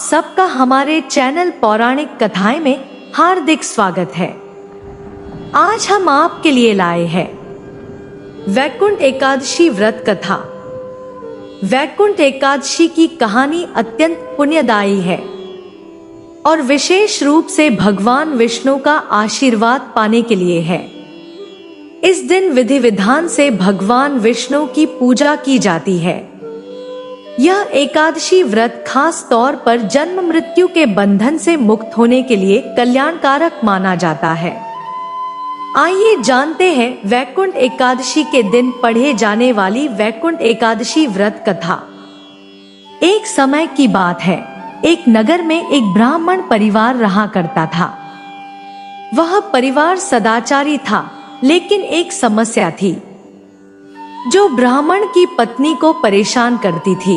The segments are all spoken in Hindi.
सबका हमारे चैनल पौराणिक कथाएं में हार्दिक स्वागत है। आज हम आपके लिए लाए हैं वैकुंठ एकादशी व्रत कथा। वैकुंठ एकादशी की कहानी अत्यंत पुण्यदायी है और विशेष रूप से भगवान विष्णु का आशीर्वाद पाने के लिए है। इस दिन विधि विधान से भगवान विष्णु की पूजा की जाती है। यह एकादशी व्रत खास तौर पर जन्म मृत्यु के बंधन से मुक्त होने के लिए कल्याणकारक माना जाता है। आइए जानते हैं वैकुंठ एकादशी के दिन पढ़े जाने वाली वैकुंठ एकादशी व्रत कथा। एक समय की बात है, एक नगर में एक ब्राह्मण परिवार रहा करता था। वह परिवार सदाचारी था, लेकिन एक समस्या थी जो ब्राह्मण की पत्नी को परेशान करती थी।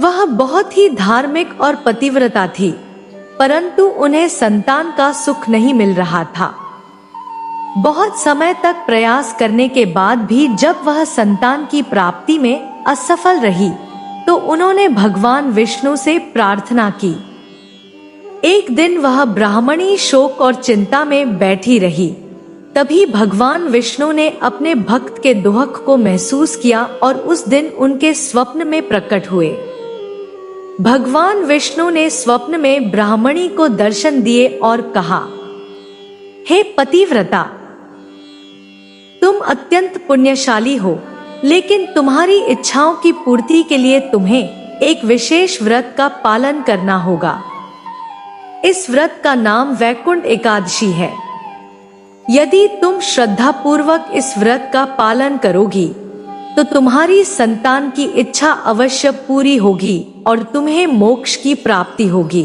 वह बहुत ही धार्मिक और पतिव्रता थी, परंतु उन्हें संतान का सुख नहीं मिल रहा था। बहुत समय तक प्रयास करने के बाद भी जब वह संतान की प्राप्ति में असफल रही, तो उन्होंने भगवान विष्णु से प्रार्थना की। एक दिन वह ब्राह्मणी शोक और चिंता में बैठी रही। तभी भगवान विष्णु ने अपने भक्त के दुख को महसूस किया और उस दिन उनके स्वप्न में प्रकट हुए। भगवान विष्णु ने स्वप्न में ब्राह्मणी को दर्शन दिए और कहा, हे पतिव्रता, तुम अत्यंत पुण्यशाली हो, लेकिन तुम्हारी इच्छाओं की पूर्ति के लिए तुम्हें एक विशेष व्रत का पालन करना होगा। इस व्रत का नाम वैकुंठ एकादशी है। यदि तुम श्रद्धा पूर्वक इस व्रत का पालन करोगी तो तुम्हारी संतान की इच्छा अवश्य पूरी होगी और तुम्हें मोक्ष की प्राप्ति होगी।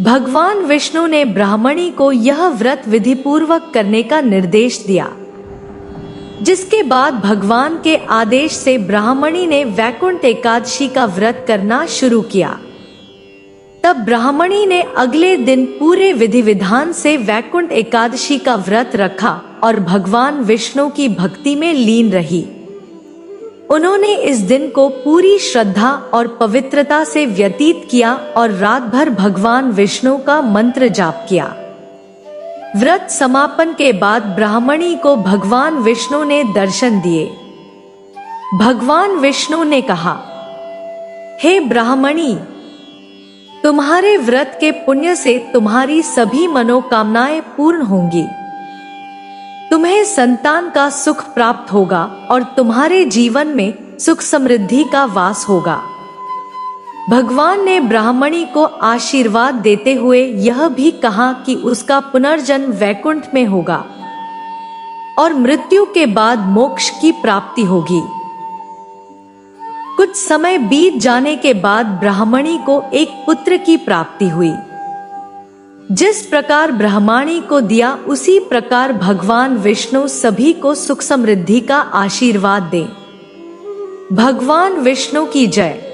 भगवान विष्णु ने ब्राह्मणी को यह व्रत विधि पूर्वक करने का निर्देश दिया, जिसके बाद भगवान के आदेश से ब्राह्मणी ने वैकुंठ एकादशी का व्रत करना शुरू किया। तब ब्राह्मणी ने अगले दिन पूरे विधि विधान से वैकुंठ एकादशी का व्रत रखा और भगवान विष्णु की भक्ति में लीन रही। उन्होंने इस दिन को पूरी श्रद्धा और पवित्रता से व्यतीत किया और रात भर भगवान विष्णु का मंत्र जाप किया। व्रत समापन के बाद ब्राह्मणी को भगवान विष्णु ने दर्शन दिए। भगवान विष्णु ने कहा, हे ब्राह्मणी, तुम्हारे व्रत के पुण्य से तुम्हारी सभी मनोकामनाएं पूर्ण होंगी। तुम्हें संतान का सुख प्राप्त होगा और तुम्हारे जीवन में सुख समृद्धि का वास होगा। भगवान ने ब्राह्मणी को आशीर्वाद देते हुए यह भी कहा कि उसका पुनर्जन्म वैकुंठ में होगा और मृत्यु के बाद मोक्ष की प्राप्ति होगी। कुछ समय बीत जाने के बाद ब्राह्मणी को एक पुत्र की प्राप्ति हुई। जिस प्रकार ब्राह्मणी को दिया, उसी प्रकार भगवान विष्णु सभी को सुख समृद्धि का आशीर्वाद दें। भगवान विष्णु की जय।